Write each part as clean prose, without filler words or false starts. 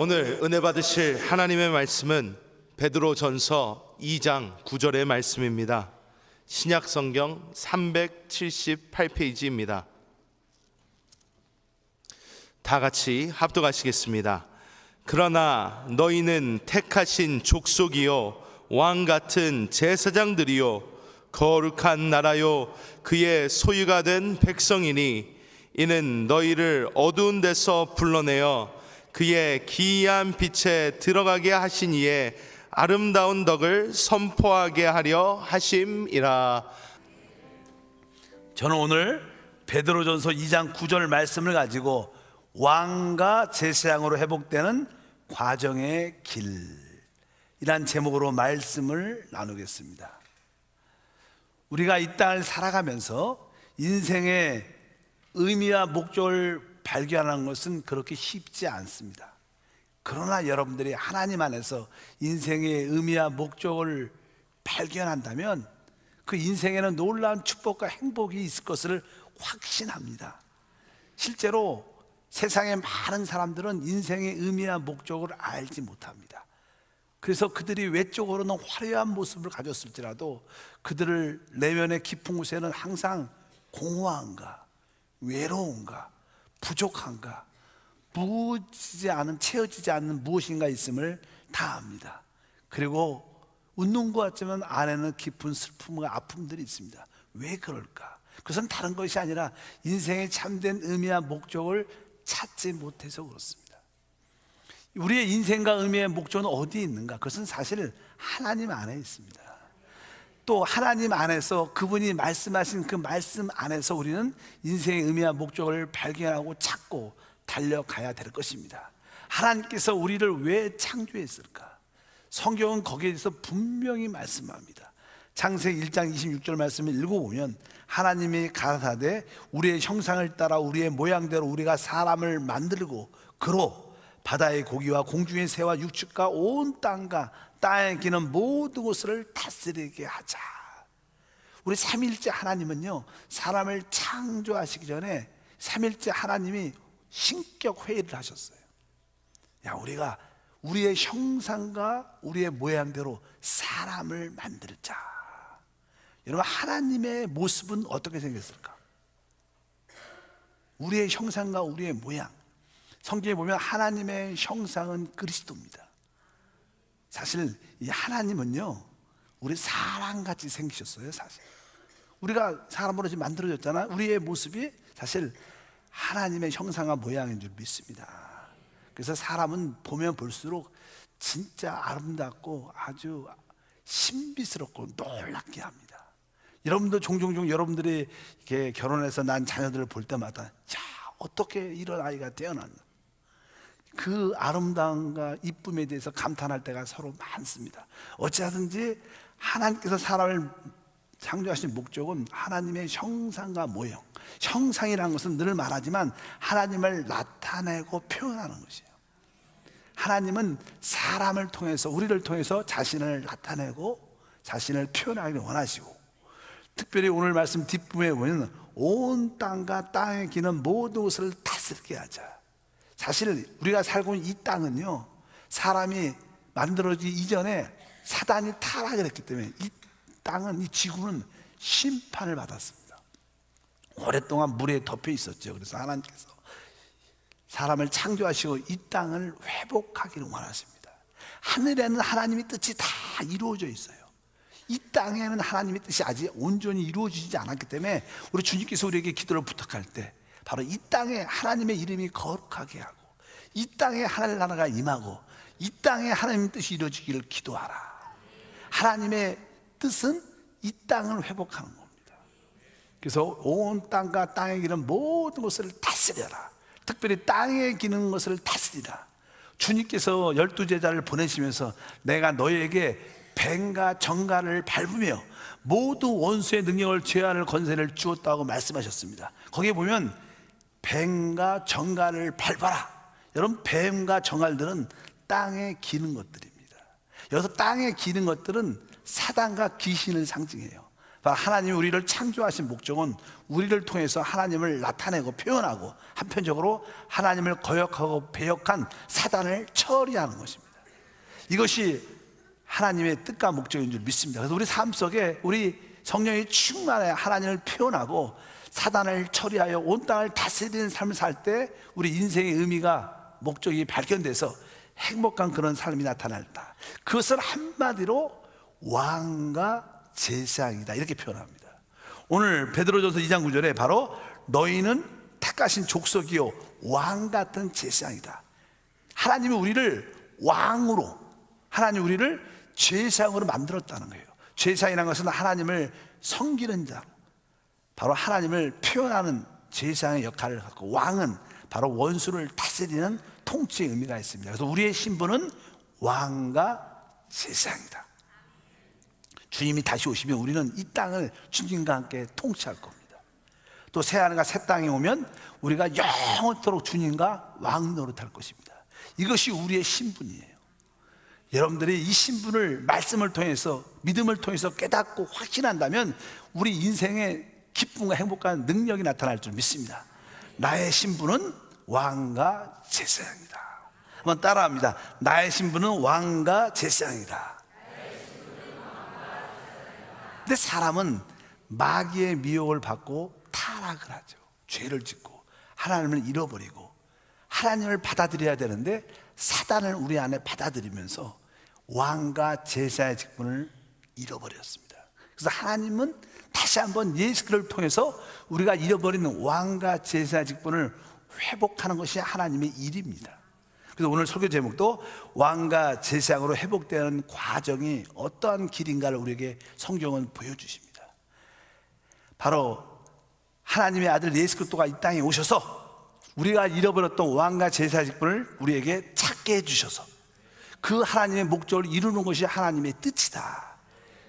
오늘 은혜 받으실 하나님의 말씀은 베드로전서 2장 9절의 말씀입니다. 신약성경 378페이지입니다. 다 같이 합독하시겠습니다. 그러나 너희는 택하신 족속이요 왕같은 제사장들이요 거룩한 나라요 그의 소유가 된 백성이니 이는 너희를 어두운 데서 불러내어 그의 기이한 빛에 들어가게 하신 이의 아름다운 덕을 선포하게 하려 하심이라. 저는 오늘 베드로전서 2장 9절 말씀을 가지고 왕과 제사장으로 회복되는 과정의 길이란 제목으로 말씀을 나누겠습니다. 우리가 이 땅을 살아가면서 인생의 의미와 목적을 발견하는 것은 그렇게 쉽지 않습니다. 그러나 여러분들이 하나님 안에서 인생의 의미와 목적을 발견한다면 그 인생에는 놀라운 축복과 행복이 있을 것을 확신합니다. 실제로 세상의 많은 사람들은 인생의 의미와 목적을 알지 못합니다. 그래서 그들이 외적으로는 화려한 모습을 가졌을지라도 그들을 내면의 깊은 곳에는 항상 공허함과 외로움과 부족함과 채워지지 않는 무엇인가 있음을 다 압니다. 그리고 웃는 것 같지만 안에는 깊은 슬픔과 아픔들이 있습니다. 왜 그럴까? 그것은 다른 것이 아니라 인생의 참된 의미와 목적을 찾지 못해서 그렇습니다. 우리의 인생과 의미의 목적은 어디에 있는가? 그것은 사실 하나님 안에 있습니다. 또 하나님 안에서 그분이 말씀하신 그 말씀 안에서 우리는 인생의 의미와 목적을 발견하고 찾고 달려가야 될 것입니다. 하나님께서 우리를 왜 창조했을까? 성경은 거기에 대해서 분명히 말씀합니다. 창세기 1장 26절 말씀을 읽어보면 하나님이 가라사대 우리의 형상을 따라 우리의 모양대로 우리가 사람을 만들고 그로 바다의 고기와 공중의 새와 육축과 온 땅과 땅에 기는 모든 것을 다스리게 하자. 우리 삼위일체 하나님은요, 사람을 창조하시기 전에 삼위일체 하나님이 신격 회의를 하셨어요. 야, 우리가 우리의 형상과 우리의 모양대로 사람을 만들자. 여러분, 하나님의 모습은 어떻게 생겼을까? 우리의 형상과 우리의 모양. 성경에 보면 하나님의 형상은 그리스도입니다. 사실 이 하나님은요, 우리 사람같이 생기셨어요. 사실 우리가 사람으로 지금 만들어졌잖아. 우리의 모습이 사실 하나님의 형상과 모양인 줄 믿습니다. 그래서 사람은 보면 볼수록 진짜 아름답고 아주 신비스럽고 놀랍게 합니다. 여러분도 종종 여러분들이 이렇게 결혼해서 난 자녀들을 볼 때마다 야, 어떻게 이런 아이가 태어났나, 그 아름다움과 이쁨에 대해서 감탄할 때가 서로 많습니다. 어찌하든지 하나님께서 사람을 창조하신 목적은 하나님의 형상과 모형. 형상이라는 것은 늘 말하지만 하나님을 나타내고 표현하는 것이에요. 하나님은 사람을 통해서, 우리를 통해서 자신을 나타내고 자신을 표현하기를 원하시고, 특별히 오늘 말씀 뒷부분에 보면 온 땅과 땅에 기는 모든 것을 다스리게 하자. 사실 우리가 살고 있는 이 땅은요, 사람이 만들어지기 이전에 사단이 타락을 했기 때문에 이 땅은, 이 지구는 심판을 받았습니다. 오랫동안 물에 덮여 있었죠. 그래서 하나님께서 사람을 창조하시고 이 땅을 회복하기를 원하십니다. 하늘에는 하나님의 뜻이 다 이루어져 있어요. 이 땅에는 하나님의 뜻이 아직 온전히 이루어지지 않았기 때문에 우리 주님께서 우리에게 기도를 부탁할 때 바로 이 땅에 하나님의 이름이 거룩하게 하고, 이 땅에 하늘 나라가 임하고, 이 땅에 하나님의 뜻이 이루어지기를 기도하라. 하나님의 뜻은 이 땅을 회복하는 겁니다. 그래서 온 땅과 땅에 기는 모든 것을 다스려라. 특별히 땅에 기는 것을 다스리라. 주님께서 12제자를 보내시면서 내가 너희에게 뱀과 정갈을 밟으며 모두 원수의 능력을 제한할 권세를 주었다고 말씀하셨습니다. 거기에 보면 뱀과 정갈을 밟아라. 여러분, 뱀과 정갈들은 땅에 기는 것들입니다. 여기서 땅에 기는 것들은 사단과 귀신을 상징해요. 하나님이 우리를 창조하신 목적은 우리를 통해서 하나님을 나타내고 표현하고, 한편적으로 하나님을 거역하고 배역한 사단을 처리하는 것입니다. 이것이 하나님의 뜻과 목적인 줄 믿습니다. 그래서 우리 삶 속에 우리 성령이 충만해 하나님을 표현하고 사단을 처리하여 온 땅을 다스리는 삶을 살 때 우리 인생의 의미가, 목적이 발견돼서 행복한 그런 삶이 나타날다. 그것을 한마디로 왕과 제사장이다, 이렇게 표현합니다. 오늘 베드로전서 2장 9절에 바로 너희는 택하신 족속이요 왕 같은 제사장이다. 하나님이 우리를 왕으로, 하나님 우리를 제사장으로 만들었다는 거예요. 제사장이라는 것은 하나님을 섬기는 자, 바로 하나님을 표현하는 제사장의 역할을 갖고, 왕은 바로 원수를 다스리는 통치의 의미가 있습니다. 그래서 우리의 신분은 왕과 제사장이다. 주님이 다시 오시면 우리는 이 땅을 주님과 함께 통치할 겁니다. 또 새하늘과 새 땅에 오면 우리가 영원토록 주님과 왕 노릇할 것입니다. 이것이 우리의 신분이에요. 여러분들이 이 신분을 말씀을 통해서, 믿음을 통해서 깨닫고 확신한다면 우리 인생의 기쁨과 행복한 능력이 나타날 줄 믿습니다. 나의 신분은 왕과 제사장이다. 한번 따라합니다. 나의 신분은 왕과 제사장이다. 근데 사람은 마귀의 미혹을 받고 타락을 하죠. 죄를 짓고 하나님을 잃어버리고, 하나님을 받아들여야 되는데 사단을 우리 안에 받아들이면서 왕과 제사의 직분을 잃어버렸습니다. 그래서 하나님은 다시 한번 예수 그리스도를 통해서 우리가 잃어버리는 왕과 제사의 직분을 회복하는 것이 하나님의 일입니다. 그래서 오늘 설교 제목도 왕과 제사장으로 회복되는 과정이 어떠한 길인가를 우리에게 성경은 보여주십니다. 바로 하나님의 아들 예수 그리스도가 이 땅에 오셔서 우리가 잃어버렸던 왕과 제사 직분을 우리에게 찾게 해주셔서 그 하나님의 목적을 이루는 것이 하나님의 뜻이다.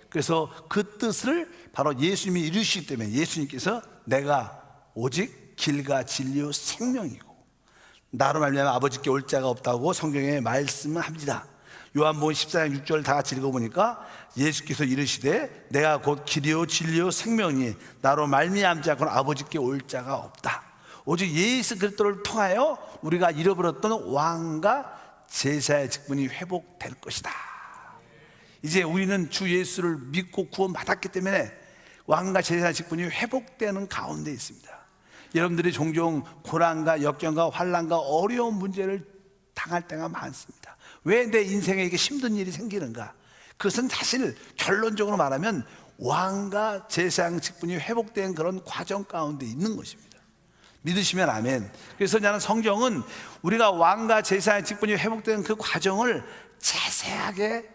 그래서 그 뜻을 바로 예수님이 이루시기 때문에 예수님께서 내가 오직 길과 진리요 생명이고 나로 말미암아 아버지께 올 자가 없다고 성경에 말씀을 합니다. 요한복음 14장 6절 다 같이 읽어보니까 예수께서 이르시되 내가 곧 길이요 진리요 생명이 나로 말미암지 않고는 아버지께 올 자가 없다. 오직 예수 그리스도를 통하여 우리가 잃어버렸던 왕과 제사의 직분이 회복될 것이다. 이제 우리는 주 예수를 믿고 구원받았기 때문에 왕과 제사의 직분이 회복되는 가운데 있습니다. 여러분들이 종종 고난과 역경과 환난과 어려운 문제를 당할 때가 많습니다. 왜 내 인생에 이게 힘든 일이 생기는가? 그것은 사실 결론적으로 말하면 왕과 제사장 직분이 회복된 그런 과정 가운데 있는 것입니다. 믿으시면 아멘. 그래서 나는 성경은 우리가 왕과 제사장 직분이 회복된 그 과정을 자세하게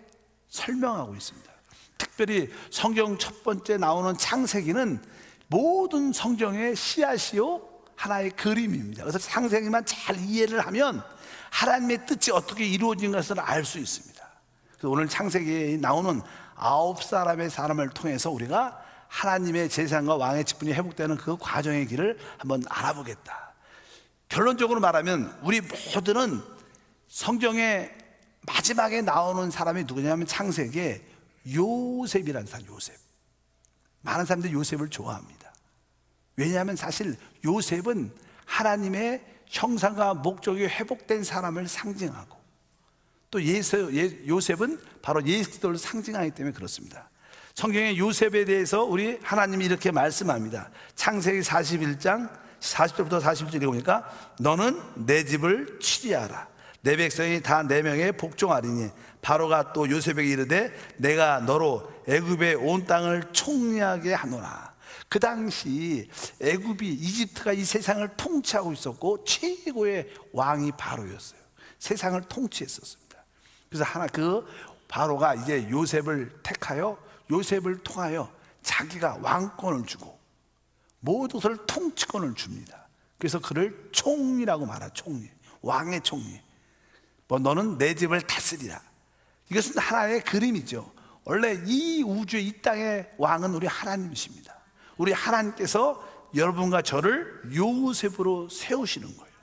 설명하고 있습니다. 특별히 성경 첫 번째 나오는 창세기는 모든 성경의 씨앗이요 하나의 그림입니다. 그래서 창세기만 잘 이해를 하면 하나님의 뜻이 어떻게 이루어진 것을 알 수 있습니다. 그래서 오늘 창세기에 나오는 9사람의 사람을 통해서 우리가 하나님의 제사장과 왕의 직분이 회복되는 그 과정의 길을 한번 알아보겠다. 결론적으로 말하면 우리 모두는 성경의 마지막에 나오는 사람이 누구냐면 창세기에 요셉이라는 사람. 요셉. 많은 사람들이 요셉을 좋아합니다. 왜냐하면 사실 요셉은 하나님의 형상과 목적이 회복된 사람을 상징하고 또 요셉은 바로 예수 그리스도를 상징하기 때문에 그렇습니다. 성경의 요셉에 대해서 우리 하나님이 이렇게 말씀합니다. 창세기 41장 40절부터 41절 읽어보니까 너는 내 집을 치리하라. 내 백성이 다 내 명에 복종하리니 바로가 또 요셉에게 이르되 내가 너로 애굽의 온 땅을 총리하게 하노라. 그 당시 애굽이, 이집트가 이 세상을 통치하고 있었고 최고의 왕이 바로였어요. 세상을 통치했었습니다. 그래서 그 바로가 이제 요셉을 택하여 요셉을 통하여 자기가 왕권을 주고 모든 것을 통치권을 줍니다. 그래서 그를 총리라고 말하. 총리, 왕의 총리. 너는 내 집을 다스리라. 이것은 하나의 그림이죠. 원래 이 우주의 이 땅의 왕은 우리 하나님이십니다. 우리 하나님께서 여러분과 저를 요셉으로 세우시는 거예요.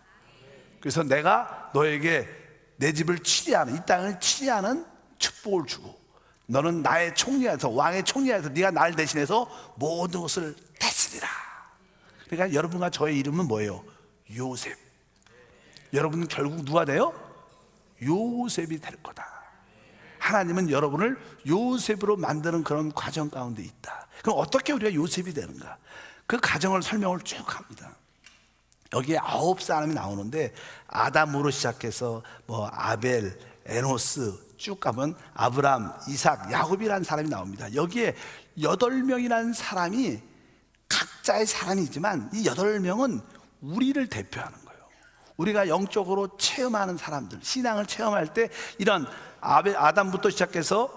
그래서 내가 너에게 내 집을 치리하는, 이 땅을 치리하는 축복을 주고 너는 나의 총리하여서, 왕의 총리하여서 네가 나를 대신해서 모든 것을 다스리라. 그러니까 여러분과 저의 이름은 뭐예요? 요셉. 여러분은 결국 누가 돼요? 요셉이 될 거다. 하나님은 여러분을 요셉으로 만드는 그런 과정 가운데 있다. 그럼 어떻게 우리가 요셉이 되는가? 그 과정을 설명을 쭉 합니다. 여기에 9사람이 나오는데, 아담으로 시작해서 뭐 아벨, 에노스 쭉 가면 아브람, 이삭, 야곱이라는 사람이 나옵니다. 여기에 8명이라는 사람이 각자의 사람이지만 이 8명은 우리를 대표하는 거예요. 우리가 영적으로 체험하는 사람들, 신앙을 체험할 때 이런 아담부터 시작해서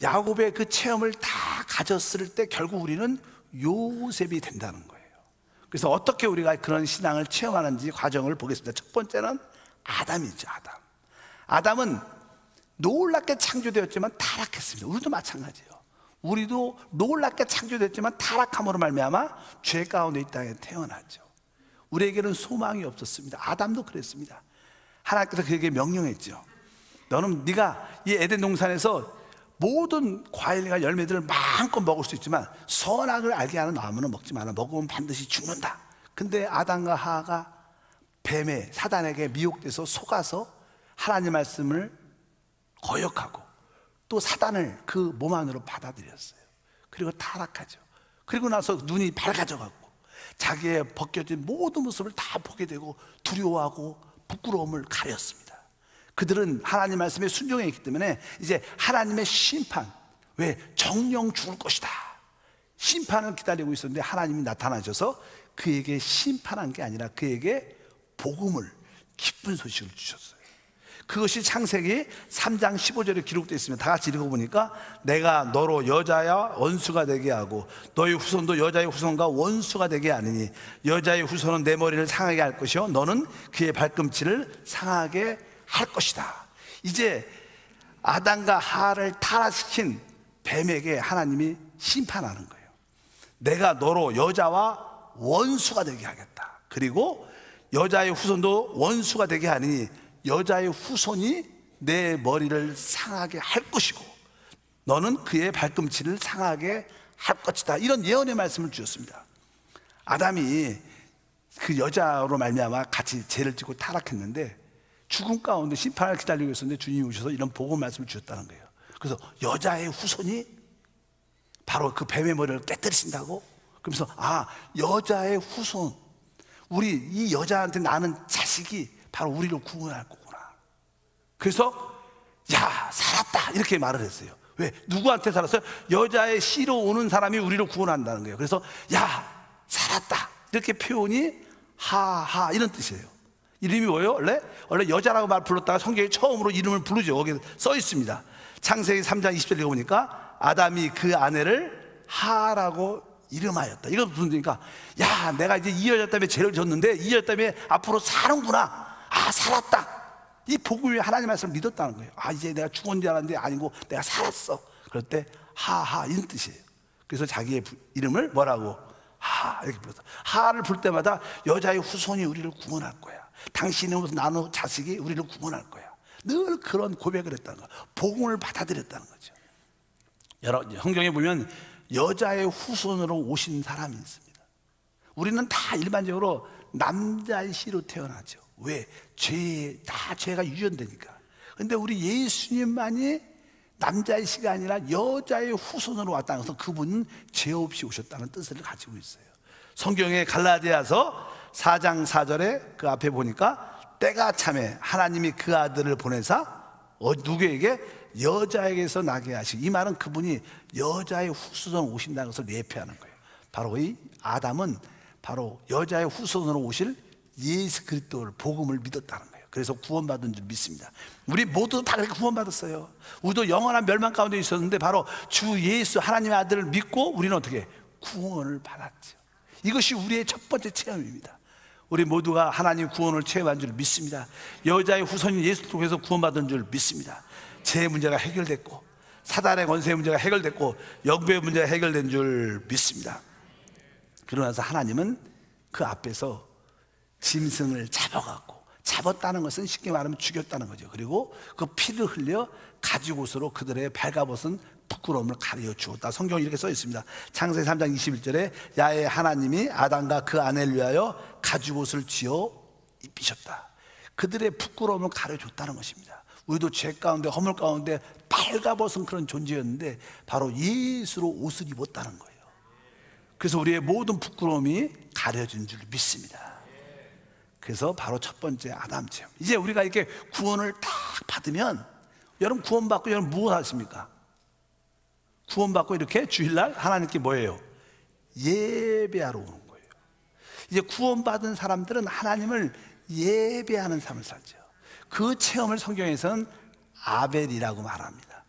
야곱의 그 체험을 다 가졌을 때 결국 우리는 요셉이 된다는 거예요. 그래서 어떻게 우리가 그런 신앙을 체험하는지 과정을 보겠습니다. 첫 번째는 아담이죠. 아담은 놀랍게 창조되었지만 타락했습니다. 우리도 마찬가지예요. 우리도 놀랍게 창조됐지만 타락함으로 말미암아 죄 가운데 이 땅에 태어났죠. 우리에게는 소망이 없었습니다. 아담도 그랬습니다. 하나님께서 그에게 명령했죠. 너는 네가 이 에덴 동산에서 모든 과일과 열매들을 마음껏 먹을 수 있지만 선악을 알게 하는 나무는 먹지 마라. 먹으면 반드시 죽는다. 근데 아담과 하하가 뱀의 사단에게 미혹돼서 속아서 하나님 말씀을 거역하고 또 사단을 그 몸 안으로 받아들였어요. 그리고 타락하죠. 그리고 나서 눈이 밝아져갖고 자기의 벗겨진 모든 모습을 다 보게 되고 두려워하고 부끄러움을 가렸습니다. 그들은 하나님 말씀에 순종했기 때문에 이제 하나님의 심판, 왜? 정령 죽을 것이다, 심판을 기다리고 있었는데 하나님이 나타나셔서 그에게 심판한 게 아니라 그에게 복음을, 기쁜 소식을 주셨어요. 그것이 창세기 3장 15절에 기록되어 있습니다. 다 같이 읽어보니까 내가 너로 여자와 원수가 되게 하고 너의 후손도 여자의 후손과 원수가 되게 하느니 여자의 후손은 내 머리를 상하게 할 것이요 너는 그의 발꿈치를 상하게 할 것이다. 이제 아담과 하와를 타락시킨 뱀에게 하나님이 심판하는 거예요. 내가 너로 여자와 원수가 되게 하겠다. 그리고 여자의 후손도 원수가 되게 하니 여자의 후손이 내 머리를 상하게 할 것이고 너는 그의 발꿈치를 상하게 할 것이다. 이런 예언의 말씀을 주셨습니다. 아담이 그 여자로 말미암아 같이 죄를 짓고 타락했는데 죽음 가운데 심판을 기다리고 있었는데 주님이 오셔서 이런 복음 말씀을 주셨다는 거예요. 그래서 여자의 후손이 바로 그 뱀의 머리를 깨뜨리신다고? 그러면서 여자의 후손, 우리 이 여자한테 나는 자식이 바로 우리를 구원할 거구나. 그래서 야 살았다 이렇게 말을 했어요. 왜? 누구한테 살았어요? 여자의 씨로 오는 사람이 우리를 구원한다는 거예요. 그래서 야 살았다 이렇게 표현이 하하 이런 뜻이에요. 이름이 뭐예요? 원래 여자라고 말 불렀다가 성경에 처음으로 이름을 부르죠. 거기 써 있습니다. 창세기 3장 20절 읽어보니까 아담이 그 아내를 하라고 이름하였다. 이거 무슨 뜻입니까? 야 내가 이제 이 여자 때문에 죄를 졌는데 이 여자 때문에 앞으로 사는구나. 살았다. 이 복음이 하나님 말씀을 믿었다는 거예요. 이제 내가 죽은 줄 알았는데 아니고 내가 살았어. 그럴 때 하하 이런 뜻이에요. 그래서 자기의 이름을 뭐라고? 하 이렇게 불렀다. 하를 부를 때마다 여자의 후손이 우리를 구원할 거야. 당신의 나누 자식이 우리를 구원할 거야. 늘 그런 고백을 했다는 거야. 복음을 받아들였다는 거죠. 여러분 성경에 보면 여자의 후손으로 오신 사람이 있습니다. 우리는 다 일반적으로 남자의 씨로 태어나죠. 왜? 죄가 유전되니까. 근데 우리 예수님만이 남자의 씨가 아니라 여자의 후손으로 왔다는 것은 그분은 죄 없이 오셨다는 뜻을 가지고 있어요. 성경의 갈라디아서 4장 4절에 그 앞에 보니까 때가 참에 하나님이 그 아들을 보내사 누구에게? 여자에게서 나게 하시고, 이 말은 그분이 여자의 후손으로 오신다는 것을 예표하는 거예요. 바로 이 아담은 바로 여자의 후손으로 오실 예수 그리스도를 복음을 믿었다는 거예요. 그래서 구원받은 줄 믿습니다. 우리 모두 다 그렇게 구원받았어요. 우리도 영원한 멸망 가운데 있었는데 바로 주 예수 하나님의 아들을 믿고 우리는 어떻게 구원을 받았죠. 이것이 우리의 첫 번째 체험입니다. 우리 모두가 하나님 구원을 체험한 줄 믿습니다. 여자의 후손인 예수 통해서 구원받은 줄 믿습니다. 죄 문제가 해결됐고 사단의 권세 문제가 해결됐고 영배의 문제가 해결된 줄 믿습니다. 그러나서 하나님은 그 앞에서 짐승을 잡아갖고 잡았다는 것은 쉽게 말하면 죽였다는 거죠. 그리고 그 피를 흘려 가죽옷으로 그들의 발가벗은 부끄러움을 가려 주었다. 성경에 이렇게 써 있습니다. 창세기 3장 21절에 야훼 하나님이 아담과 그 아내를 위하여 가죽옷을 지어 입히셨다. 그들의 부끄러움을 가려줬다는 것입니다. 우리도 죄 가운데 허물 가운데 발가벗은 그런 존재였는데 바로 예수로 옷을 입었다는 거예요. 그래서 우리의 모든 부끄러움이 가려진 줄 믿습니다. 그래서 바로 첫 번째 아담 체험. 이제 우리가 이렇게 구원을 딱 받으면, 여러분 구원받고 여러분 무엇 하십니까? 구원받고 이렇게 주일날 하나님께 뭐예요? 예배하러 오는 거예요. 이제 구원받은 사람들은 하나님을 예배하는 삶을 살죠. 그 체험을 성경에서는 아벨이라고 말합니다.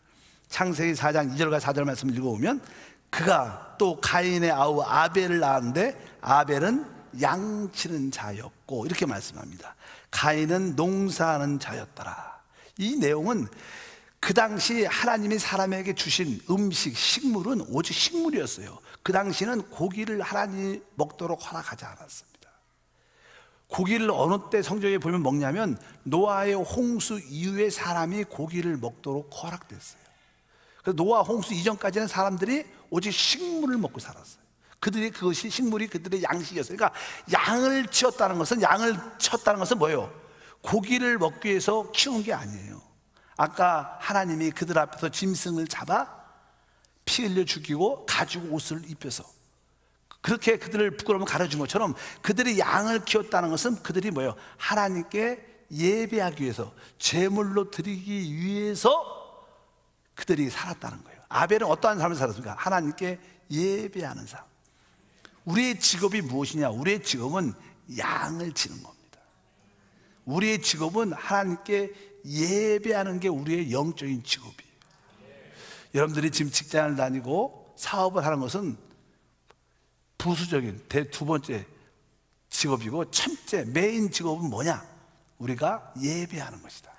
창세기 4장 2절과 4절 말씀을 읽어보면 그가 또 가인의 아우 아벨을 낳았는데 아벨은 양치는 자였고 이렇게 말씀합니다. 가인은 농사하는 자였더라. 이 내용은 그 당시 하나님이 사람에게 주신 음식, 식물은 오직 식물이었어요. 그 당시는 고기를 하나님이 먹도록 허락하지 않았습니다. 고기를 어느 때 성경에 보면 먹냐면 노아의 홍수 이후에 사람이 고기를 먹도록 허락됐어요. 그래서 노아 홍수 이전까지는 사람들이 오직 식물을 먹고 살았어요. 그것이 식물이 그들의 양식이었어요. 그러니까 양을 쳤다는 것은 뭐예요? 고기를 먹기 위해서 키운 게 아니에요. 아까 하나님이 그들 앞에서 짐승을 잡아 피 흘려 죽이고 가지고 옷을 입혀서 그렇게 그들을 부끄러움을 가려준 것처럼 그들이 양을 키웠다는 것은 그들이 뭐예요? 하나님께 예배하기 위해서, 제물로 드리기 위해서 그들이 살았다는 거예요. 아벨은 어떠한 삶을 살았습니까? 하나님께 예배하는 삶. 우리의 직업이 무엇이냐? 우리의 직업은 양을 치는 겁니다. 우리의 직업은 하나님께 예배하는 게 우리의 영적인 직업이에요. 여러분들이 지금 직장을 다니고 사업을 하는 것은 부수적인 두 번째 직업이고, 첫째 메인 직업은 뭐냐? 우리가 예배하는 것이다.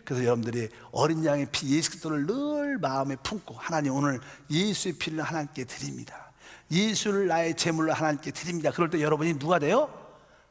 그래서 여러분들이 어린 양의 피 예수 그리스도를 늘 마음에 품고, 하나님 오늘 예수의 피를 하나님께 드립니다, 예수를 나의 제물로 하나님께 드립니다. 그럴 때 여러분이 누가 돼요?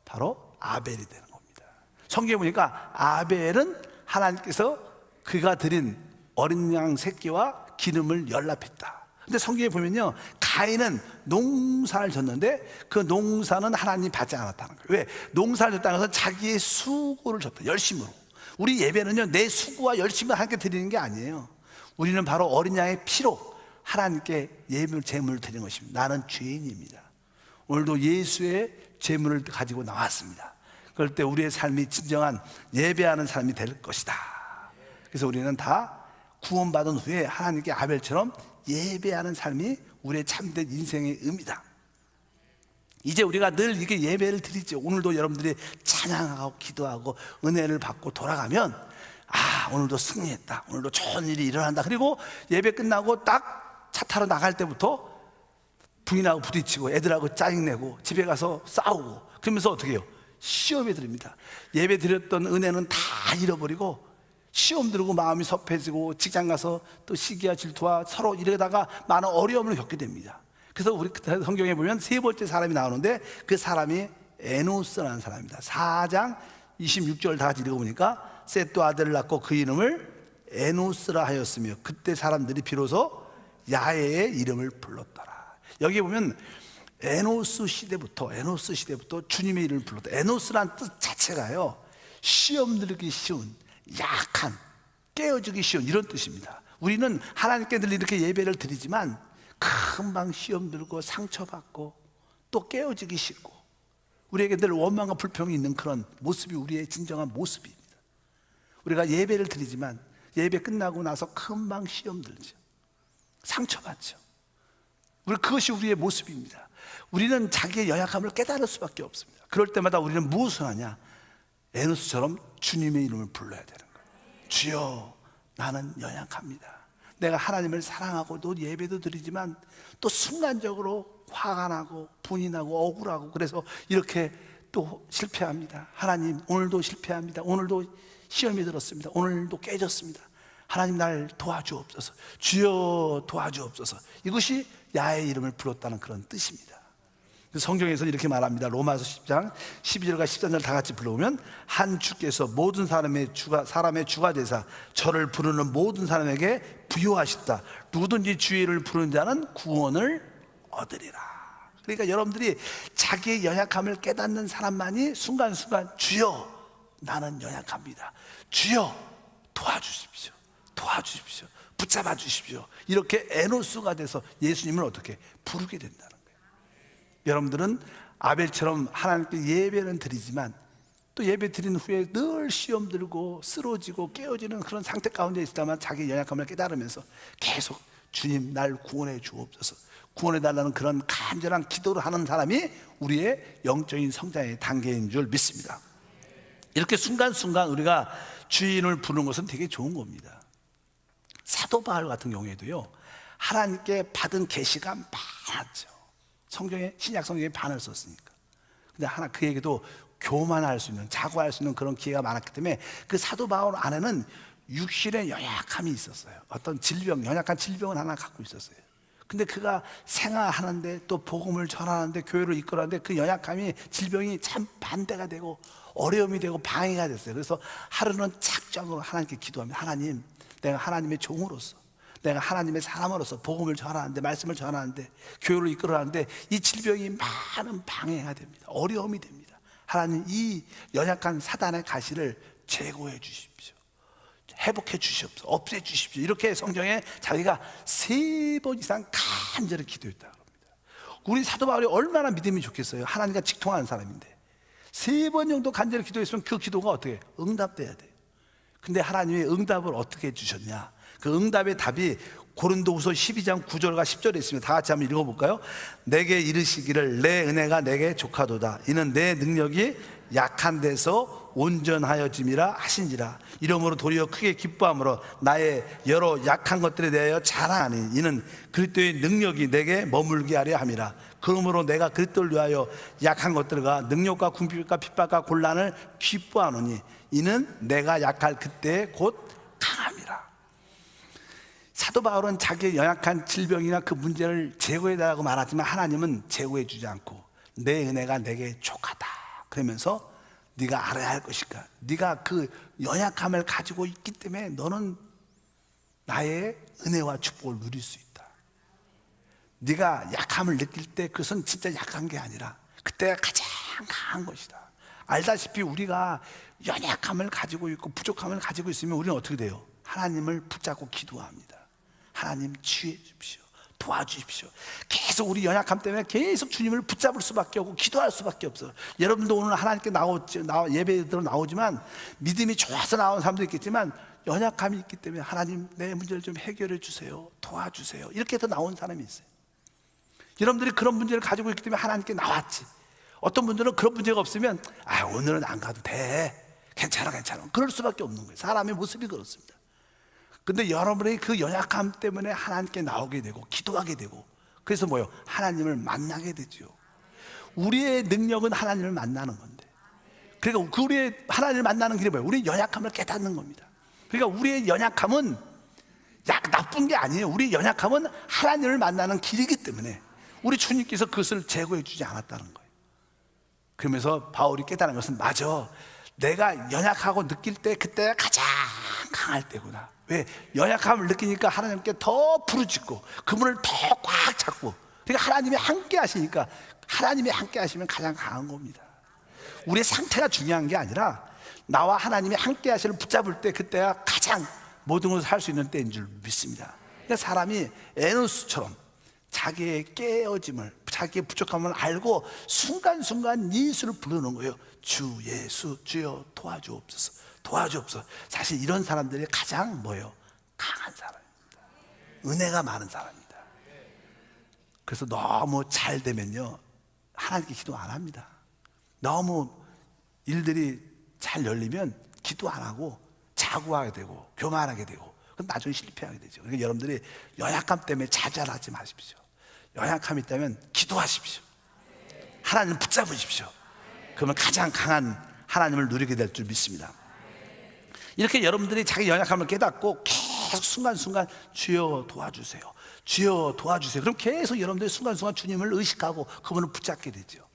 바로 아벨이 되는 겁니다. 성경에 보니까 아벨은 하나님께서 그가 드린 어린 양 새끼와 기름을 연락했다. 근데 성경에 보면요, 가인은 농사를 졌는데 그 농사는 하나님 받지 않았다는 거예요. 왜? 농사를 졌다는 것은 자기의 수고를 줬다, 열심으로. 우리 예배는요, 내 수고와 열심을 하나님께 드리는 게 아니에요. 우리는 바로 어린 양의 피로 하나님께 제물을 드리는 것입니다. 나는 죄인입니다. 오늘도 예수의 제물을 가지고 나왔습니다. 그럴 때 우리의 삶이 진정한 예배하는 삶이 될 것이다. 그래서 우리는 다 구원받은 후에 하나님께 아벨처럼 예배하는 삶이 우리의 참된 인생의 의미다. 이제 우리가 늘 이렇게 예배를 드리죠. 오늘도 여러분들이 찬양하고 기도하고 은혜를 받고 돌아가면, 오늘도 승리했다, 오늘도 좋은 일이 일어난다. 그리고 예배 끝나고 딱 차 타러 나갈 때부터 부인하고 부딪히고 애들하고 짜증내고 집에 가서 싸우고 그러면서 어떻게 해요? 시험에 들입니다. 예배 드렸던 은혜는 다 잃어버리고 시험 들고 마음이 섭해지고 직장 가서 또 시기와 질투와 서로 이러다가 많은 어려움을 겪게 됩니다. 그래서 우리 성경에 보면 세 번째 사람이 나오는데 그 사람이 에노스라는 사람입니다. 4장 26절 다 같이 읽어보니까 셋도 아들을 낳고 그 이름을 에노스라 하였으며 그때 사람들이 비로소 야훼의 이름을 불렀더라. 여기 보면 에노스 시대부터 주님의 이름을 불렀다. 에노스란 뜻 자체가요, 시험 들기 쉬운, 약한, 깨어지기 쉬운 이런 뜻입니다. 우리는 하나님께 늘 이렇게 예배를 드리지만 금방 시험 들고 상처받고 또 깨어지기 쉽고 우리에게 늘 원망과 불평이 있는 그런 모습이 우리의 진정한 모습입니다. 우리가 예배를 드리지만 예배 끝나고 나서 금방 시험 들죠. 상처받죠. 그것이 우리의 모습입니다. 우리는 자기의 연약함을 깨달을 수밖에 없습니다. 그럴 때마다 우리는 무엇을 하냐? 에노스처럼 주님의 이름을 불러야 되는 거예요. 주여, 나는 연약합니다. 내가 하나님을 사랑하고 또 예배도 드리지만 또 순간적으로 화가 나고 분이 나고 억울하고 그래서 이렇게 또 실패합니다. 하나님, 오늘도 실패합니다. 오늘도 시험이 들었습니다. 오늘도 깨졌습니다. 하나님, 날 도와주옵소서. 주여 도와주옵소서. 이것이 야의 이름을 불렀다는 그런 뜻입니다. 성경에서 이렇게 말합니다. 로마서 10장 12절과 13절 다 같이 불러보면, 한 주께서 모든 사람의 주가 되사 저를 부르는 모든 사람에게 부요하셨다. 누구든지 주의 이름을 부르는 자는 구원을 얻으리라. 그러니까 여러분들이 자기의 연약함을 깨닫는 사람만이 순간순간 주여 나는 연약합니다, 주여 도와주십시오, 도와주십시오, 붙잡아 주십시오, 이렇게 에노스가 돼서 예수님을 어떻게 부르게 된다는 거예요. 여러분들은 아벨처럼 하나님께 예배는 드리지만 또 예배 드린 후에 늘 시험 들고 쓰러지고 깨어지는 그런 상태 가운데 있다만 자기 연약함을 깨달으면서 계속 주님 날 구원해 주옵소서, 구원해 달라는 그런 간절한 기도를 하는 사람이 우리의 영적인 성장의 단계인 줄 믿습니다. 이렇게 순간순간 우리가 주인을 부르는 것은 되게 좋은 겁니다. 사도 바울 같은 경우에도요, 하나님께 받은 계시가 많았죠. 성경에, 신약 성경에 반을 썼으니까. 근데 하나 그에게도 교만할 수 있는, 자고할 수 있는 그런 기회가 많았기 때문에 그 사도 바울 안에는 육신의 연약함이 있었어요. 어떤 질병, 연약한 질병을 하나 갖고 있었어요. 근데 그가 생활하는데 또 복음을 전하는데 교회를 이끌었는데 그 연약함이, 질병이 참 반대가 되고 어려움이 되고 방해가 됐어요. 그래서 하루는 작정으로 하나님께 기도합니다. 하나님, 내가 하나님의 종으로서, 내가 하나님의 사람으로서 복음을 전하는데, 말씀을 전하는데, 교회를 이끌어가는데 이 질병이 많은 방해가 됩니다. 어려움이 됩니다. 하나님, 이 연약한 사단의 가시를 제거해 주십시오, 회복해 주시옵소서, 없애 주십시오. 이렇게 성경에 자기가 3번 이상 간절히 기도했다고 합니다. 우리 사도 바울이 얼마나 믿음이 좋겠어요. 하나님과 직통하는 사람인데 3번 정도 간절히 기도했으면 그 기도가 어떻게 응답돼야 돼요. 근데 하나님이 응답을 어떻게 해주셨냐, 그 응답의 답이 고린도후서 12장 9절과 10절에 있습니다. 다 같이 한번 읽어볼까요? 내게 이르시기를 내 은혜가 내게 족하도다. 이는 내 능력이 약한 데서 온전하여짐이라 하신지라. 이러므로 도리어 크게 기뻐함으로 나의 여러 약한 것들에 대하여 자랑하니 이는 그리스도의 능력이 내게 머물게 하려 함이라. 그러므로 내가 그리스도를 위하여 약한 것들과 능력과 궁핍과 핍박과 곤란을 기뻐하노니 이는 내가 약할 그때 곧 강함이라. 사도 바울은 자기의 연약한 질병이나 그 문제를 제거해달라고 말하지만 하나님은 제거해주지 않고 내 은혜가 내게 족하다 그러면서 네가 알아야 할 것일까, 네가 그 연약함을 가지고 있기 때문에 너는 나의 은혜와 축복을 누릴 수 있다. 네가 약함을 느낄 때 그것은 진짜 약한 게 아니라 그때가 가장 강한 것이다. 알다시피 우리가 연약함을 가지고 있고 부족함을 가지고 있으면 우리는 어떻게 돼요? 하나님을 붙잡고 기도합니다. 하나님 치유해 주십시오, 도와주십시오. 계속 우리 연약함 때문에 계속 주님을 붙잡을 수밖에 없고 기도할 수밖에 없어요. 여러분도 오늘 하나님께 예배에 들어 나오지만 믿음이 좋아서 나오는 사람도 있겠지만 연약함이 있기 때문에 하나님 내 문제를 좀 해결해 주세요, 도와주세요, 이렇게 해서 나온 사람이 있어요. 여러분들이 그런 문제를 가지고 있기 때문에 하나님께 나왔지. 어떤 분들은 그런 문제가 없으면 오늘은 안 가도 돼, 괜찮아 그럴 수밖에 없는 거예요. 사람의 모습이 그렇습니다. 근데 여러분의 그 연약함 때문에 하나님께 나오게 되고 기도하게 되고, 그래서 뭐요? 하나님을 만나게 되죠. 우리의 능력은 하나님을 만나는 건데, 그러니까 그 우리의 하나님을 만나는 길이 뭐예요? 우리의 연약함을 깨닫는 겁니다. 그러니까 우리의 연약함은 나쁜 게 아니에요. 우리의 연약함은 하나님을 만나는 길이기 때문에 우리 주님께서 그것을 제거해 주지 않았다는 거예요. 그러면서 바울이 깨달은 것은, 맞아, 내가 연약하고 느낄 때 그때가 가장 강할 때구나. 왜? 연약함을 느끼니까 하나님께 더 부르짖고 그분을 더 꽉 잡고, 그러니까 하나님이 함께 하시니까, 하나님이 함께 하시면 가장 강한 겁니다. 우리의 상태가 중요한 게 아니라 나와 하나님이 함께 하시를 붙잡을 때 그때가 가장 모든 것을 할 수 있는 때인 줄 믿습니다. 그러니까 사람이 에노스처럼 자기의 깨어짐을, 자기의 부족함을 알고 순간순간 예수를 부르는 거예요. 주 예수, 주여 도와주옵소서, 도와주옵소서. 사실 이런 사람들이 가장 뭐예요? 강한 사람입니다. 은혜가 많은 사람입니다. 그래서 너무 잘 되면요, 하나님께 기도 안 합니다. 너무 일들이 잘 열리면 기도 안 하고 자고하게 되고 교만하게 되고, 그럼 나중에 실패하게 되죠. 그러니까 여러분들이 연약함 때문에 좌절하지 마십시오. 연약함이 있다면 기도하십시오. 하나님을 붙잡으십시오. 그러면 가장 강한 하나님을 누리게 될 줄 믿습니다. 이렇게 여러분들이 자기 연약함을 깨닫고 계속 순간순간 주여 도와주세요, 주여 도와주세요. 그럼 계속 여러분들이 순간순간 주님을 의식하고 그분을 붙잡게 되죠.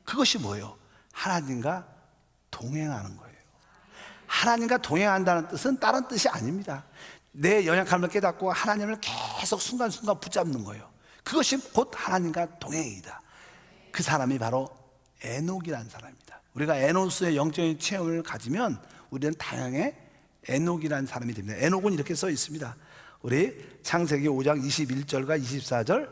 그것이 뭐예요? 하나님과 동행하는 거예요. 하나님과 동행한다는 뜻은 다른 뜻이 아닙니다. 내 연약함을 깨닫고 하나님을 계속 순간순간 붙잡는 거예요. 그것이 곧 하나님과 동행이다. 그 사람이 바로 에녹이라는 사람입니다. 우리가 에노스의 영적인 체험을 가지면 우리는 다양하게 에녹이라는 사람이 됩니다. 에녹은 이렇게 써 있습니다. 우리 창세기 5장 21절과 24절,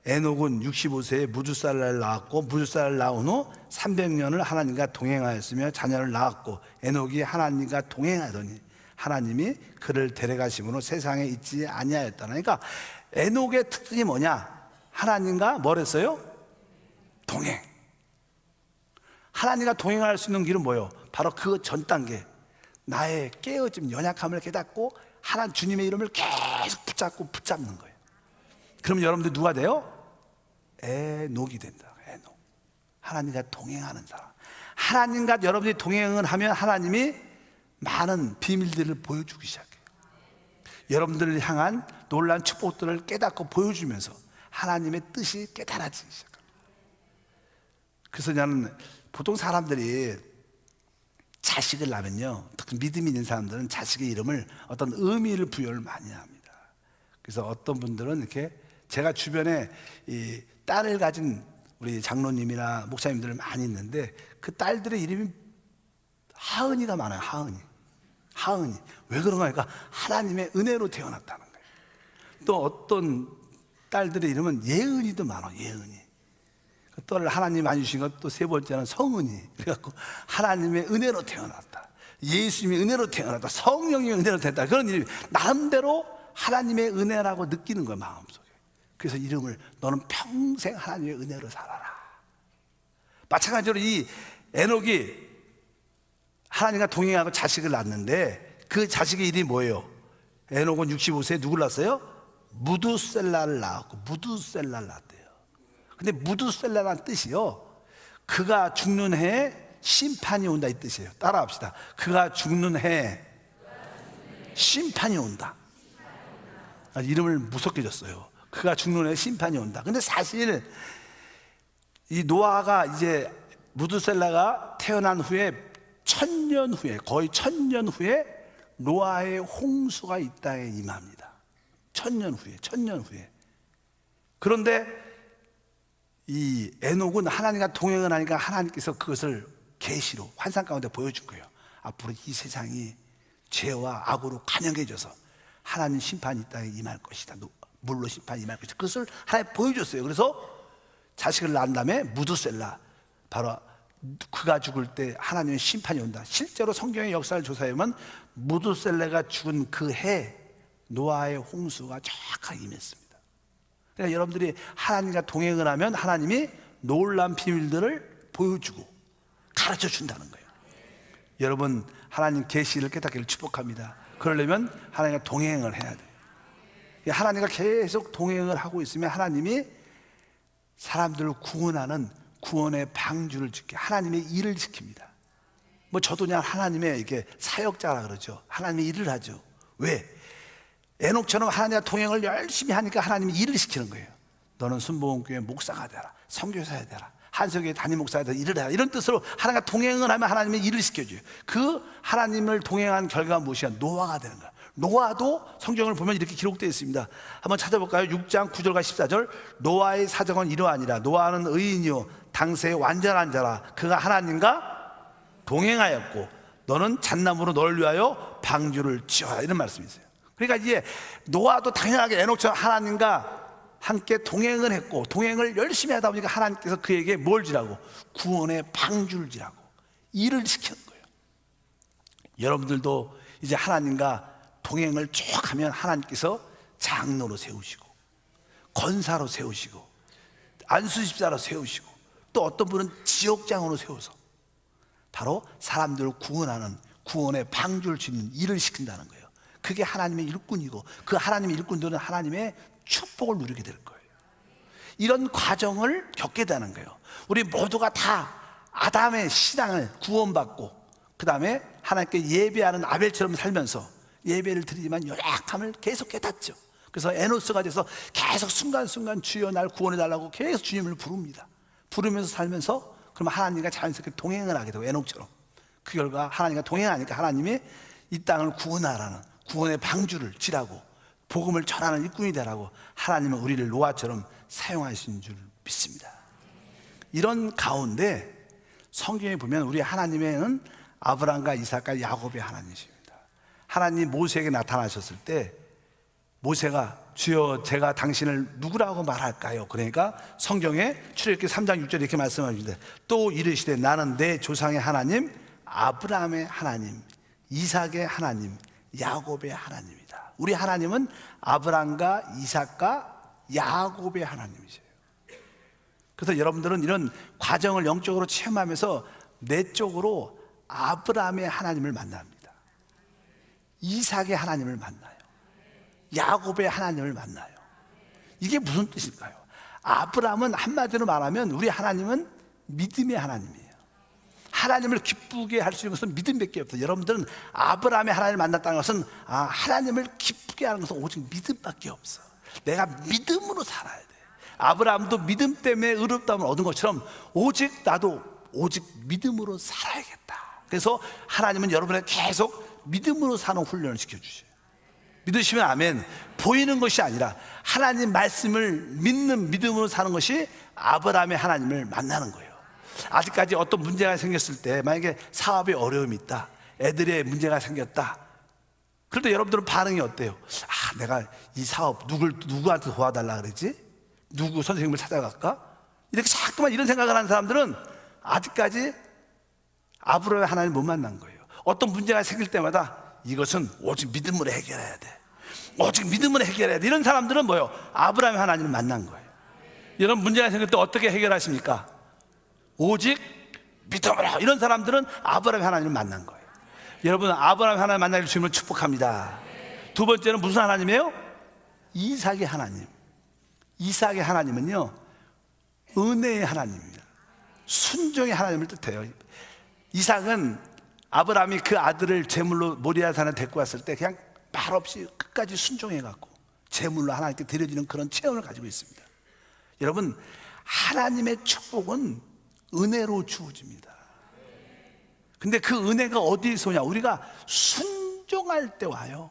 에녹은 65세에 무두살라를 낳았고 무두살라를 낳은 후 300년을 하나님과 동행하였으며 자녀를 낳았고 에녹이 하나님과 동행하더니 하나님이 그를 데려가심으로 세상에 있지 아니하였다. 그러니까 에녹의 특징이 뭐냐? 하나님과 뭘 했어요? 동행. 하나님과 동행할 수 있는 길은 뭐예요? 바로 그 전 단계, 나의 깨어짐, 연약함을 깨닫고 하나님 주님의 이름을 계속 붙잡는 거예요. 그럼 여러분들 누가 돼요? 에녹이 된다. 에녹. 하나님과 동행하는 사람. 하나님과 여러분들이 동행을 하면 하나님이 많은 비밀들을 보여주기 시작해요. 여러분들을 향한 놀라운 축복들을 깨닫고 보여주면서 하나님의 뜻이 깨달아지기 시작합니다. 그래서 나는 보통 사람들이 자식을 낳으면요, 특히 믿음이 있는 사람들은 자식의 이름을 어떤 의미를 부여를 많이 합니다. 그래서 어떤 분들은 이렇게, 제가 주변에 이 딸을 가진 우리 장로님이나 목사님들 많이 있는데 그 딸들의 이름이 하은이가 많아요. 하은이. 왜 그런가 하니까 하나님의 은혜로 태어났다는 거예요. 또 어떤 딸들의 이름은 예은이도 많아요. 예은이. 또 하나님 안 주신 것 또 세 번째는 성은이. 그래갖고 하나님의 은혜로 태어났다, 예수님의 은혜로 태어났다, 성령의 은혜로 태어났다. 그런 이름이 나름대로 하나님의 은혜라고 느끼는 거예요, 마음속에. 그래서 이름을 너는 평생 하나님의 은혜로 살아라. 마찬가지로 이 에녹이 하나님과 동행하고 자식을 낳았는데 그 자식의 이름이 뭐예요? 에녹은 65세에 누굴 낳았어요? 무두셀라를 낳았고, 무두셀라를 낳았대요. 근데 무두셀라라는 뜻이요, 그가 죽는 해에 심판이 온다, 이 뜻이에요. 따라합시다. 그가 죽는 해에 심판이 온다. 이름을 무섭게 줬어요. 그가 죽는 해에 심판이 온다. 근데 사실 이 노아가 이제 무두셀라가 태어난 후에 1000년 후에, 거의 1000년 후에 노아의 홍수가 이 땅에 임합니다. 1000년 후에. 그런데 이 에녹은 하나님과 동행을 하니까 하나님께서 그것을 계시로 환상 가운데 보여준 거예요. 앞으로 이 세상이 죄와 악으로 간영해져서 하나님 심판이 이 땅에 임할 것이다. 물로 심판이 임할 것이다. 그것을 하나님 보여줬어요. 그래서 자식을 낳은 다음에 무두셀라, 바로 그가 죽을 때 하나님의 심판이 온다. 실제로 성경의 역사를 조사해보면 무두셀라가 죽은 그 해 노아의 홍수가 정확하게 임했습니다. 그러니까 여러분들이 하나님과 동행을 하면 하나님이 놀라운 비밀들을 보여주고 가르쳐 준다는 거예요. 여러분, 하나님 계시를 깨닫기를 축복합니다. 그러려면 하나님과 동행을 해야 돼요. 하나님과 계속 동행을 하고 있으면 하나님이 사람들을 구원하는 구원의 방주를 짓게, 하나님의 일을 지킵니다. 뭐 저도 그냥 하나님의 이렇게 사역자라 그러죠. 하나님의 일을 하죠. 왜? 에녹처럼 하나님과 동행을 열심히 하니까 하나님이 일을 시키는 거예요. 너는 순복음교회 목사가 되라, 선교사가 되라, 한석교회 담임 목사가 되라, 일을 해라. 이런 뜻으로 하나님과 동행을 하면 하나님이 일을 시켜줘요. 그 하나님을 동행한 결과가 무엇이야? 노아가 되는 거야. 노아도 성경을 보면 이렇게 기록되어 있습니다. 한번 찾아볼까요? 6장 9절과 14절. 노아의 사정은 이러하니라. 노아는 의인이요 당세에 완전한 자라. 그가 하나님과 동행하였고 너는 잣나무로 너를 위하여 방주를 지어라. 이런 말씀이 있어요. 그러니까 이제 노아도 당연하게 에녹처럼 하나님과 함께 동행을 했고, 동행을 열심히 하다 보니까 하나님께서 그에게 뭘 지라고? 구원의 방주를 지라고 일을 시키는 거예요. 여러분들도 이제 하나님과 동행을 쭉 하면 하나님께서 장로로 세우시고, 권사로 세우시고, 안수집사로 세우시고, 또 어떤 분은 지역장으로 세워서 바로 사람들을 구원하는 구원의 방주를 짓는 일을 시킨다는 거예요. 그게 하나님의 일꾼이고, 그 하나님의 일꾼들은 하나님의 축복을 누리게 될 거예요. 이런 과정을 겪게 되는 거예요. 우리 모두가 다 아담의 신앙을 구원받고 그 다음에 하나님께 예배하는 아벨처럼 살면서 예배를 드리지만 연약함을 계속 깨닫죠. 그래서 에노스가 돼서 계속 순간순간 주여 날 구원해 달라고 계속 주님을 부릅니다. 부르면서 살면서 그러면 하나님과 자연스럽게 동행을 하게 되고 에녹처럼. 그 결과 하나님과 동행하니까 하나님이 이 땅을 구원하라는 구원의 방주를 지라고 복음을 전하는 일꾼이 되라고 하나님은 우리를 노아처럼 사용하신 줄 믿습니다. 이런 가운데 성경에 보면 우리 하나님은 아브라함과 이삭과 야곱의 하나님이십니다. 하나님 모세에게 나타나셨을 때 모세가 주여 제가 당신을 누구라고 말할까요? 그러니까 성경에 출애굽기 3장 6절 이렇게 말씀하십니다. 또 이르시되 나는 내 조상의 하나님 아브라함의 하나님 이삭의 하나님 야곱의 하나님이다. 우리 하나님은 아브라함과 이삭과 야곱의 하나님이세요. 그래서 여러분들은 이런 과정을 영적으로 체험하면서 내적으로 아브라함의 하나님을 만납니다. 이삭의 하나님을 만나요. 야곱의 하나님을 만나요. 이게 무슨 뜻일까요? 아브라함은 한마디로 말하면 우리 하나님은 믿음의 하나님이에요. 하나님을 기쁘게 할 수 있는 것은 믿음밖에 없어요. 여러분들은 아브라함의 하나님을 만났다는 것은 하나님을 기쁘게 하는 것은 오직 믿음밖에 없어. 내가 믿음으로 살아야 돼. 아브라함도 믿음 때문에 의롭다함을 얻은 것처럼 나도 오직 믿음으로 살아야겠다. 그래서 하나님은 여러분에게 계속 믿음으로 사는 훈련을 시켜주셔요. 믿으시면 아멘. 보이는 것이 아니라 하나님 말씀을 믿는 믿음으로 사는 것이 아브라함의 하나님을 만나는 거예요. 아직까지 어떤 문제가 생겼을 때 만약에 사업에 어려움이 있다, 애들의 문제가 생겼다, 그럴 때 여러분들은 반응이 어때요? 내가 이 사업 누구한테 도와달라 그러지? 누구 선생님을 찾아갈까? 이렇게 자꾸만 이런 생각을 하는 사람들은 아직까지 아브라함의 하나님을 못 만난 거예요. 어떤 문제가 생길 때마다 이것은 오직 믿음으로 해결해야 돼. 오직 믿음으로 해결해야 돼. 이런 사람들은 뭐예요? 아브라함의 하나님을 만난 거예요. 이런 문제가 생길 때 어떻게 해결하십니까? 오직 믿음으로. 이런 사람들은 아브라함의 하나님을 만난 거예요. 여러분 아브라함의 하나님 만나기를 주님을 축복합니다. 두 번째는 무슨 하나님이에요? 이삭의 하나님. 이삭의 하나님은요 은혜의 하나님입니다. 순종의 하나님을 뜻해요. 이삭은 아브라함이 그 아들을 제물로 모리아 산에 데리고 왔을 때 그냥 말없이 끝까지 순종해갖고 제물로 하나님께 드려지는 그런 체험을 가지고 있습니다. 여러분 하나님의 축복은 은혜로 주어집니다. 근데 그 은혜가 어디에서 오냐? 우리가 순종할 때 와요.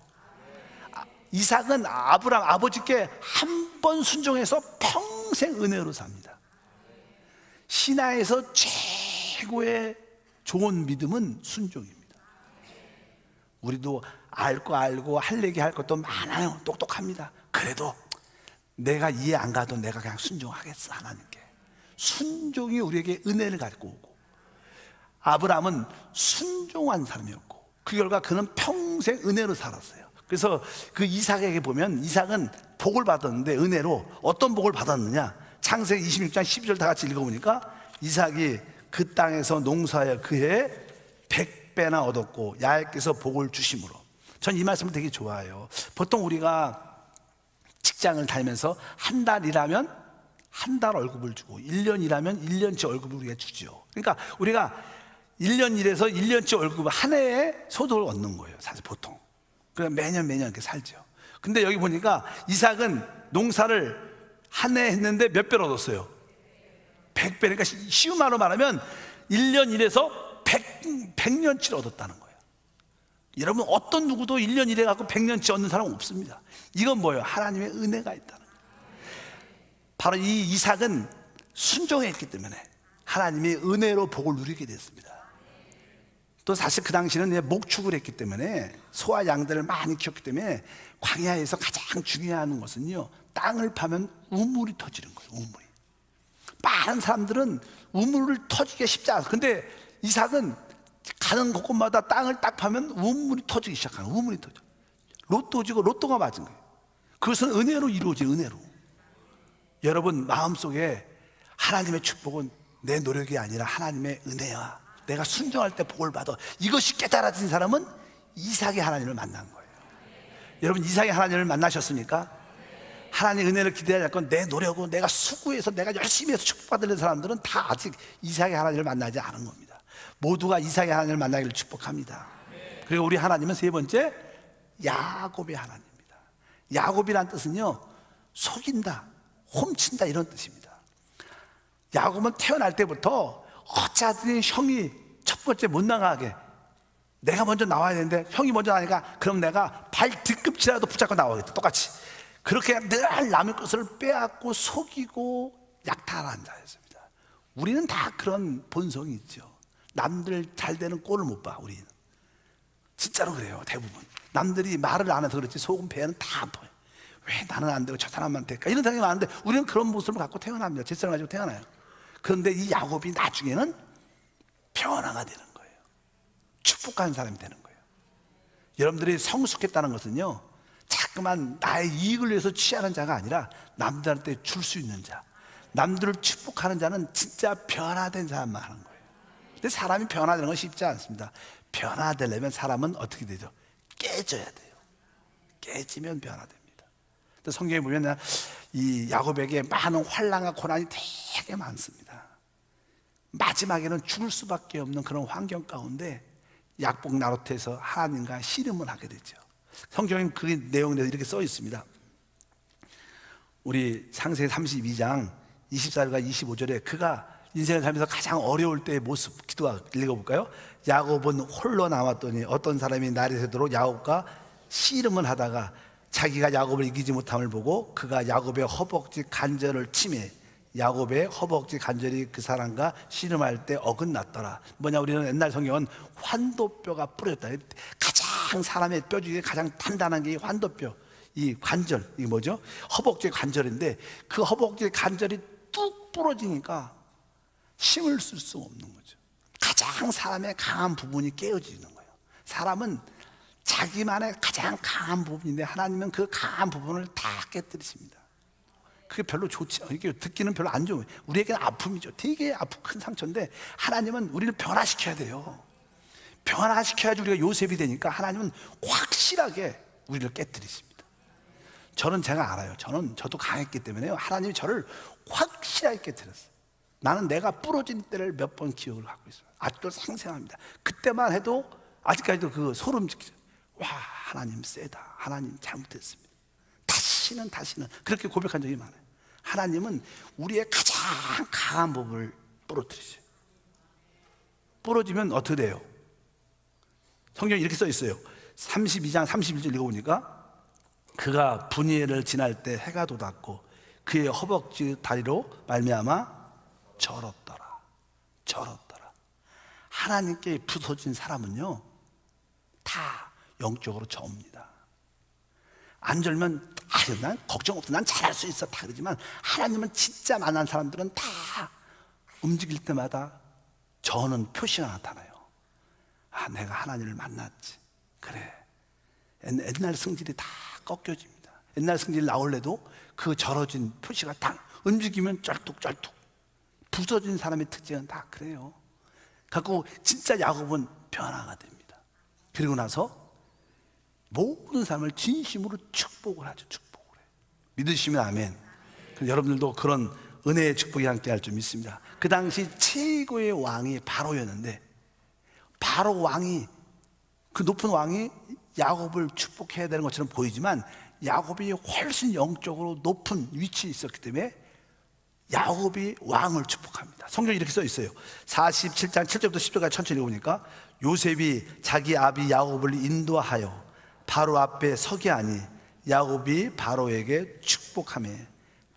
이삭은 아브라함 아버지께 한 번 순종해서 평생 은혜로 삽니다. 신화에서 최고의 좋은 믿음은 순종입니다. 우리도 알 거 알고 할 얘기 할 것도 많아요. 똑똑합니다. 그래도 내가 이해 안 가도 내가 그냥 순종하겠어. 하나님께 순종이 우리에게 은혜를 가지고 오고, 아브라함은 순종한 사람이었고 그 결과 그는 평생 은혜로 살았어요. 그래서 그 이삭에게 보면 이삭은 복을 받았는데 은혜로 어떤 복을 받았느냐? 창세기 26장 12절 다 같이 읽어보니까 이삭이 그 땅에서 농사하여 그해 100배나 얻었고 야훼께서 복을 주심으로. 전 이 말씀을 되게 좋아해요. 보통 우리가 직장을 다니면서 한 달 일하면 한 달 월급을 주고 1년 일하면 1년치 월급을 우리가 주죠. 그러니까 우리가 1년 일해서 1년치 월급을 한 해에 소득을 얻는 거예요. 사실 보통. 그래서 매년 이렇게 살죠. 근데 여기 보니까 이삭은 농사를 한 해 했는데 몇 배를 얻었어요? 100배. 그러니까 쉬운 말로 말하면 1년 일해서 100년치를 얻었다는 거예요. 여러분 어떤 누구도 1년 일해갖고 100년치 얻는 사람은 없습니다. 이건 뭐예요? 하나님의 은혜가 있다는 거예요. 바로 이 이삭은 순종했기 때문에 하나님의 은혜로 복을 누리게 됐습니다. 또 사실 그 당시는 목축을 했기 때문에 소와 양들을 많이 키웠기 때문에 광야에서 가장 중요한 것은요 땅을 파면 우물이 터지는 거예요. 우물이. 많은 사람들은 우물을 터지기가 쉽지 않아요. 근데 이삭은 가는 곳곳마다 땅을 딱 파면 우물이 터지기 시작하는 거예요. 우물이 터져. 로또 지고 로또가 맞은 거예요. 그것은 은혜로 이루어진 은혜로. 여러분 마음속에 하나님의 축복은 내 노력이 아니라 하나님의 은혜야. 내가 순종할 때 복을 받아. 이것이 깨달아진 사람은 이삭의 하나님을 만난 거예요. 여러분 이삭의 하나님을 만나셨습니까? 하나님의 은혜를 기대하지 않고 내 노력으로 내가 수고해서 내가 열심히 해서 축복받는 사람들은 다 아직 이삭의 하나님을 만나지 않은 겁니다. 모두가 이삭의 하나님을 만나기를 축복합니다. 그리고 우리 하나님은 세 번째 야곱의 하나님입니다. 야곱이란 뜻은요, 속인다, 훔친다 이런 뜻입니다. 야곱은 태어날 때부터 어찌하든 형이 첫 번째 못 나가게, 내가 먼저 나와야 되는데 형이 먼저 나니까 그럼 내가 발 뒤꿈치라도 붙잡고 나오겠다. 똑같이 그렇게 늘 남의 것을 빼앗고 속이고 약탈하는 자였습니다. 우리는 다 그런 본성이 있죠. 남들 잘 되는 꼴을 못 봐. 우리는 진짜로 그래요. 대부분 남들이 말을 안 해서 그렇지 속은 배는 다 아파요. 왜 나는 안 되고 저 사람만 될까, 이런 생각이 많은데 우리는 그런 모습을 갖고 태어납니다. 질서를 가지고 태어나요. 그런데 이 야곱이 나중에는 변화가 되는 거예요. 축복하는 사람이 되는 거예요. 여러분들이 성숙했다는 것은요, 자꾸만 나의 이익을 위해서 취하는 자가 아니라 남들한테 줄 수 있는 자, 남들을 축복하는 자는 진짜 변화된 사람만 하는 거예요. 근데 사람이 변화되는 건 쉽지 않습니다. 변화되려면 사람은 어떻게 되죠? 깨져야 돼요. 깨지면 변화됩니다. 성경에 보면 이 야곱에게 많은 환난과 고난이 되게 많습니다. 마지막에는 죽을 수밖에 없는 그런 환경 가운데 약복 나루터에서 하나님과 씨름을 하게 되죠. 성경에 그 내용에 대해서 이렇게 써 있습니다. 우리 창세기 32장 24절과 25절에 그가 인생을 살면서 가장 어려울 때의 모습 기도가 읽어볼까요? 야곱은 홀로 남았더니 어떤 사람이 날이 새도록 야곱과 씨름을 하다가 자기가 야곱을 이기지 못함을 보고 그가 야곱의 허벅지 관절을 치매 야곱의 허벅지 관절이 그 사람과 씨름할 때 어긋났더라. 뭐냐, 우리는 옛날 성경은 환도뼈가 부러졌다. 가장 사람의 뼈 중에 가장 단단한 게 이 환도뼈, 이 관절, 이게 뭐죠? 허벅지 관절인데 그 허벅지 관절이 뚝 부러지니까 힘을 쓸 수 없는 거죠. 가장 사람의 강한 부분이 깨어지는 거예요. 사람은 자기만의 가장 강한 부분인데 하나님은 그 강한 부분을 다 깨뜨리십니다. 그게 별로 좋지 않아요. 이게 듣기는 별로 안 좋아요. 우리에게는 아픔이죠. 되게 아픈 큰 상처인데 하나님은 우리를 변화시켜야 돼요. 변화시켜야지 우리가 요셉이 되니까 하나님은 확실하게 우리를 깨뜨리십니다. 저는 제가 알아요. 저도 강했기 때문에요. 하나님이 저를 확실하게 깨뜨렸어요. 나는 내가 부러진 때를 몇 번 기억을 하고 있어요. 아직도 생생합니다. 그때만 해도 아직까지도 그 소름 끼치죠. 와, 하나님 세다. 하나님 잘못했습니다. 다시는 그렇게 고백한 적이 많아요. 하나님은 우리의 가장 강한 부분을 부러뜨리죠. 부러지면 어떻게 돼요? 성경에 이렇게 써 있어요. 32장 31절 읽어보니까 그가 분이엘을 지날 때 해가 돋았고 그의 허벅지 다리로 말미암아 절었더라. 하나님께 부서진 사람은요 다 영적으로 접니다. 안 절면 난 걱정 없어, 난 잘할 수 있어 다 그러지만 하나님은 진짜 만난 사람들은 다 움직일 때마다 저는 표시가 나타나요. 아, 내가 하나님을 만났지. 그래, 옛날 성질이 다 꺾여집니다. 옛날 성질 나올래도 그 절어진 표시가 딱 움직이면 쩔뚝쩔뚝. 부서진 사람의 특징은 다 그래요. 갖고 진짜 야곱은 변화가 됩니다. 그리고 나서 모든 사람을 진심으로 축복을 하죠. 축복을 해요. 믿으시면 아멘. 여러분들도 그런 은혜의 축복이 함께 할 줄 믿습니다. 그 당시 최고의 왕이 바로였는데 바로 왕이, 그 높은 왕이 야곱을 축복해야 되는 것처럼 보이지만 야곱이 훨씬 영적으로 높은 위치에 있었기 때문에 야곱이 왕을 축복합니다. 성경에 이렇게 써 있어요. 47장 7절부터 10절까지 천천히 읽어보니까 요셉이 자기 아비 야곱을 인도하여 바로 앞에 서게 하니 야곱이 바로에게 축복하며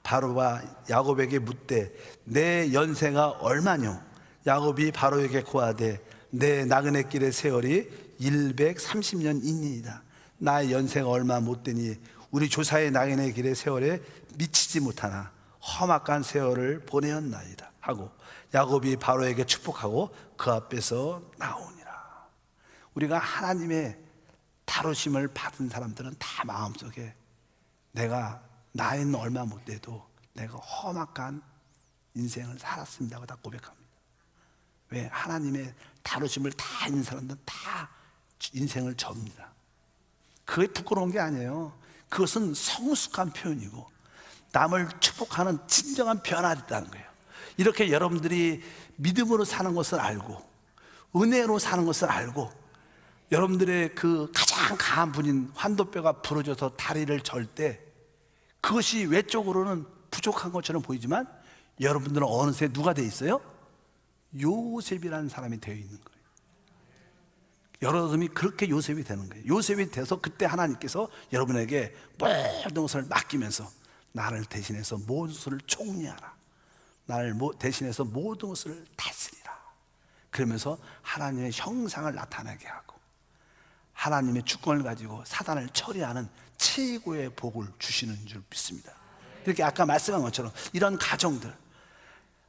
바로가 야곱에게 묻되 내 연세가 얼마뇨? 야곱이 바로에게 고하되 내 나그네 길의 세월이 130년이니이다. 나의 연세가 얼마 못 되니 우리 조사의 나그네 길의 세월에 미치지 못하나 험악한 세월을 보내었나이다 하고 야곱이 바로에게 축복하고 그 앞에서 나오니라. 우리가 하나님의 다루심을 받은 사람들은 다 마음속에 내가 나이는 얼마 못 돼도 내가 험악한 인생을 살았습니다 하고 다 고백합니다. 왜? 하나님의 다루심을 다 있는 사람들은 다 인생을 접니다. 그게 부끄러운 게 아니에요. 그것은 성숙한 표현이고 남을 축복하는 진정한 변화였다는 거예요. 이렇게 여러분들이 믿음으로 사는 것을 알고 은혜로 사는 것을 알고 여러분들의 그 가장 가장 강한 분인 환도뼈가 부러져서 다리를 절 때 그것이 외적으로는 부족한 것처럼 보이지만 여러분들은 어느새 누가 돼 있어요? 요셉이라는 사람이 되어 있는 거예요. 여러분이 그렇게 요셉이 되는 거예요. 요셉이 돼서 그때 하나님께서 여러분에게 모든 것을 맡기면서 나를 대신해서 모든 것을 총리하라, 나를 대신해서 모든 것을 다스리라, 그러면서 하나님의 형상을 나타나게 하고 하나님의 주권을 가지고 사단을 처리하는 최고의 복을 주시는 줄 믿습니다. 이렇게 아까 말씀한 것처럼 이런 가정들,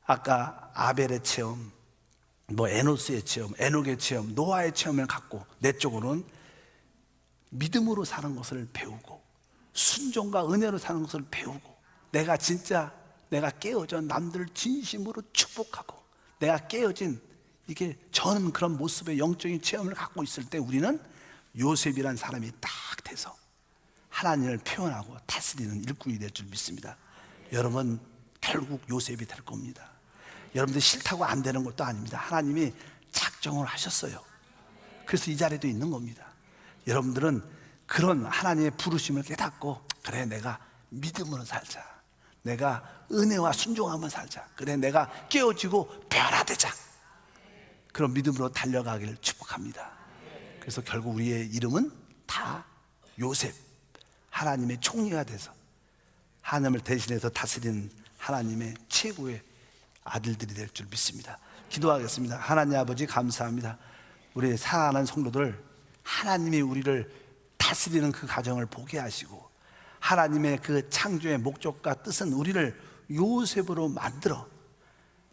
아까 아벨의 체험, 에노스의 체험, 에녹의 체험, 노아의 체험을 갖고 내 쪽으로는 믿음으로 사는 것을 배우고 순종과 은혜로 사는 것을 배우고 내가 진짜 내가 깨어져 남들을 진심으로 축복하고 내가 깨어진 이게 저는 그런 모습의 영적인 체험을 갖고 있을 때 우리는 요셉이란 사람이 딱 돼서 하나님을 표현하고 다스리는 일꾼이 될 줄 믿습니다. 여러분 결국 요셉이 될 겁니다. 여러분들 싫다고 안 되는 것도 아닙니다. 하나님이 작정을 하셨어요. 그래서 이 자리도 있는 겁니다. 여러분들은 그런 하나님의 부르심을 깨닫고 그래 내가 믿음으로 살자, 내가 은혜와 순종하며 살자, 그래 내가 깨어지고 변화되자, 그런 믿음으로 달려가기를 축복합니다. 그래서 결국 우리의 이름은 다 요셉, 하나님의 총리가 돼서 하나님을 대신해서 다스리는 하나님의 최고의 아들들이 될 줄 믿습니다. 기도하겠습니다. 하나님 아버지 감사합니다. 우리 사랑하는 성도들, 하나님이 우리를 다스리는 그 가정을 보게 하시고 하나님의 그 창조의 목적과 뜻은 우리를 요셉으로 만들어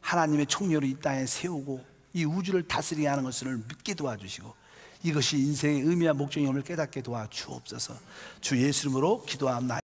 하나님의 총리로 이 땅에 세우고 이 우주를 다스리게 하는 것을 믿게 도와주시고 이것이 인생의 의미와 목적임을 깨닫게 도와주옵소서. 주 예수 이름으로 기도합니다.